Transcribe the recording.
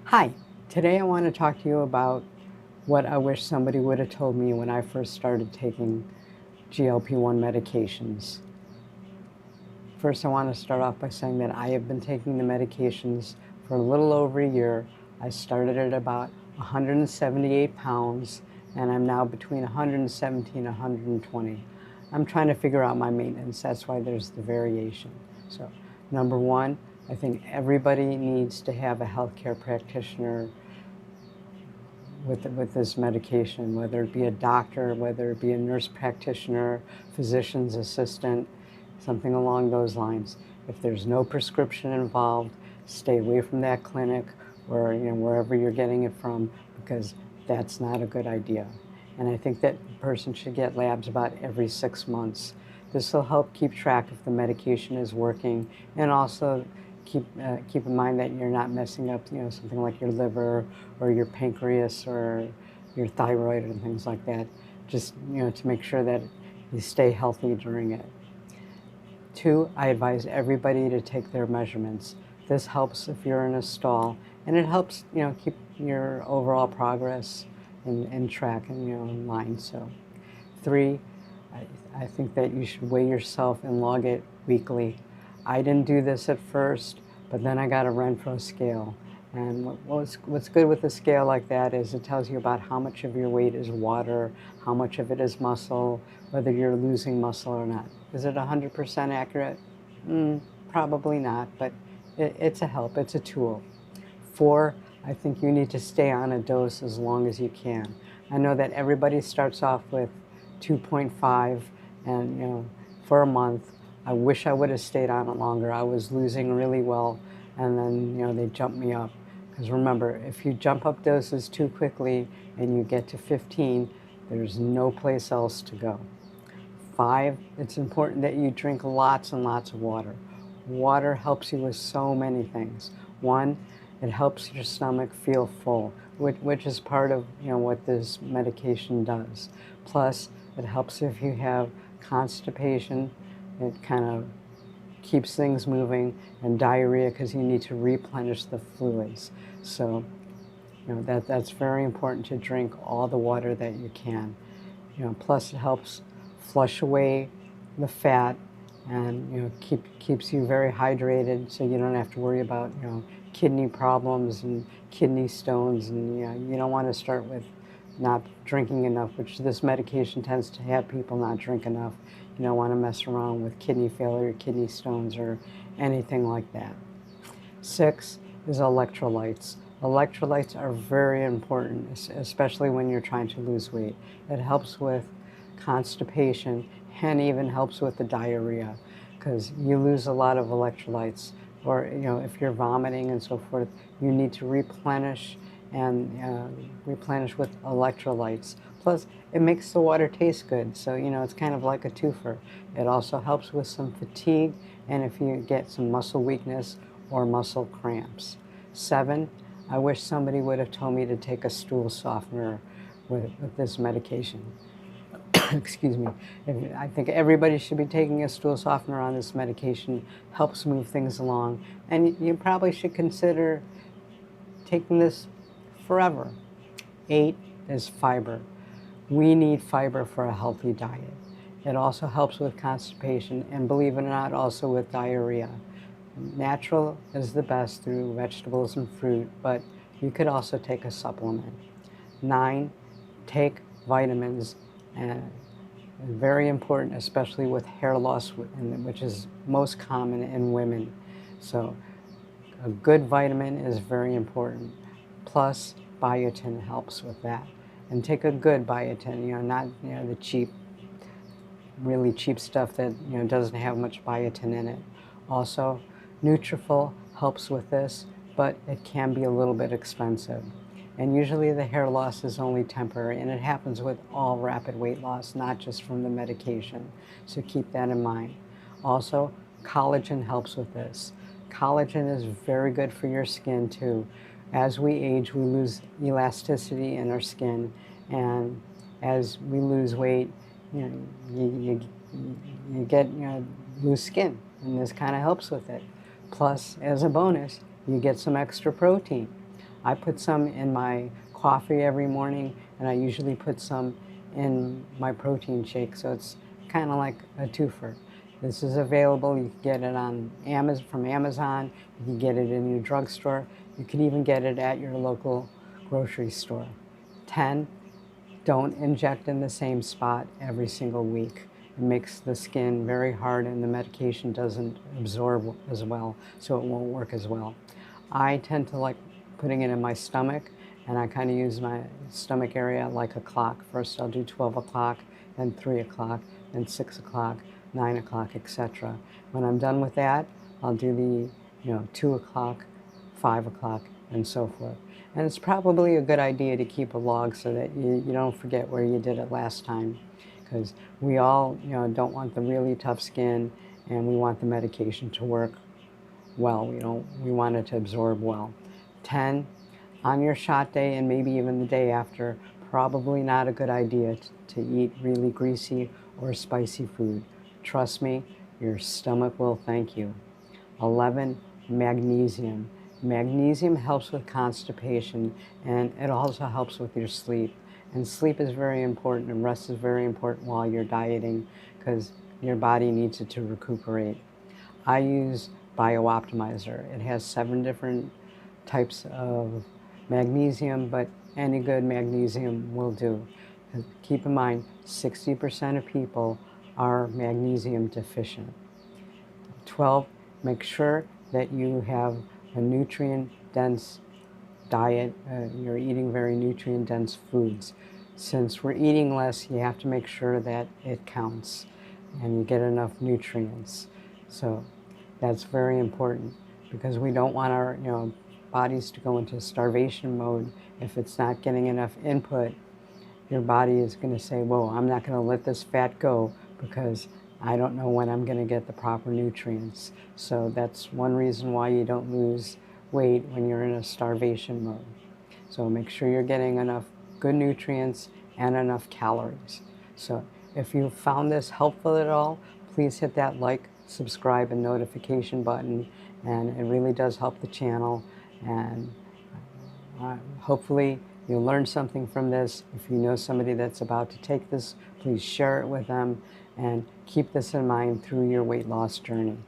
Hi, today I want to talk to you about what I wish somebody would have told me when I first started taking GLP-1 medications. First, I want to start off by saying that I have been taking the medications for a little over a year. I started at about 178 pounds, and I'm now between 117 and 120. I'm trying to figure out my maintenance. That's why there's the variation. So, number one, I think everybody needs to have a healthcare practitioner with this medication, whether it be a doctor, whether it be a nurse practitioner, physician's assistant, something along those lines. If there's no prescription involved, stay away from that clinic or wherever you're getting it from, because that's not a good idea. And I think that the person should get labs about every 6 months. This will help keep track if the medication is working, and also keep in mind that you're not messing up, something like your liver or your pancreas or your thyroid and things like that. Just to make sure that you stay healthy during it. Two, I advise everybody to take their measurements. This helps if you're in a stall, and it helps keep your overall progress in track and in line. So, three, I think that you should weigh yourself and log it weekly. I didn't do this at first, but then I got a Renfro scale. And what's good with a scale like that is it tells you about how much of your weight is water, how much of it is muscle, whether you're losing muscle or not. Is it 100% accurate? Probably not, but it's a help, it's a tool. Four, I think you need to stay on a dose as long as you can. I know that everybody starts off with 2.5 and for a month. I wish I would have stayed on it longer. I was losing really well, and then they jumped me up. Because remember, if you jump up doses too quickly and you get to 15, there's no place else to go. Five, it's important that you drink lots and lots of water. Water helps you with so many things. One, it helps your stomach feel full, which is part of what this medication does. Plus, it helps if you have constipation. It kind of keeps things moving, and diarrhea because you need to replenish the fluids. So, that's very important to drink all the water that you can. Plus it helps flush away the fat, and keeps you very hydrated, so you don't have to worry about kidney problems and kidney stones, and you don't want to start with not drinking enough, which this medication tends to have people not drink enough. You don't want to mess around with kidney failure, kidney stones, or anything like that. Six is electrolytes. Electrolytes are very important, especially when you're trying to lose weight. It helps with constipation and even helps with the diarrhea, because you lose a lot of electrolytes, or if you're vomiting and so forth, you need to replenish and replenish with electrolytes. Plus, it makes the water taste good, so it's kind of like a twofer. It also helps with some fatigue, and if you get some muscle weakness or muscle cramps. Seven, I wish somebody would have told me to take a stool softener with this medication. Excuse me. I think everybody should be taking a stool softener on this medication. Helps move things along, and you probably should consider taking this forever. Eight is fiber. We need fiber for a healthy diet. It also helps with constipation, and believe it or not, also with diarrhea. Natural is the best through vegetables and fruit, but you could also take a supplement. Nine, take vitamins, and very important, especially with hair loss, which is most common in women. So a good vitamin is very important. Plus, biotin helps with that. And take a good biotin, not the cheap, really cheap stuff that doesn't have much biotin in it. Also, Nutrafol helps with this, but it can be a little bit expensive. And usually the hair loss is only temporary, and it happens with all rapid weight loss, not just from the medication. So keep that in mind. Also, collagen helps with this. Collagen is very good for your skin too. As we age, we lose elasticity in our skin, and as we lose weight, you get loose skin, and this kind of helps with it. Plus, as a bonus, you get some extra protein. I put some in my coffee every morning, and I usually put some in my protein shake, so it's kind of like a twofer. This is available. You can get it on Amazon, from Amazon. You can get it in your drugstore. You can even get it at your local grocery store. 10, don't inject in the same spot every single week. It makes the skin very hard and the medication doesn't absorb as well, so it won't work as well. I tend to like putting it in my stomach, and I kind of use my stomach area like a clock. First I'll do 12 o'clock, then 3 o'clock, then 6 o'clock, 9 o'clock, etc. When I'm done with that, I'll do the 2 o'clock, 5 o'clock, and so forth. And it's probably a good idea to keep a log so that you don't forget where you did it last time, because we all don't want the really tough skin, and we want the medication to work well. We want it to absorb well. 10, on your shot day and maybe even the day after, probably not a good idea to eat really greasy or spicy food. Trust me, your stomach will thank you. 11, magnesium. Magnesium helps with constipation, and it also helps with your sleep. And sleep is very important, and rest is very important while you're dieting, because your body needs it to recuperate. I use BioOptimizer. It has 7 different types of magnesium, but any good magnesium will do. Keep in mind, 60% of people are magnesium deficient. 12, make sure that you have a nutrient-dense diet. You're eating very nutrient-dense foods. Since we're eating less, you have to make sure that it counts and you get enough nutrients. So that's very important, because we don't want our bodies to go into starvation mode. If it's not getting enough input, your body is going to say, whoa, I'm not going to let this fat go because I don't know when I'm going to get the proper nutrients. So that's one reason why you don't lose weight when you're in a starvation mode. So make sure you're getting enough good nutrients and enough calories. So if you found this helpful at all, please hit that like, subscribe, and notification button. And it really does help the channel. And hopefully you'll learn something from this. If you know somebody that's about to take this, please share it with them, and keep this in mind through your weight loss journey.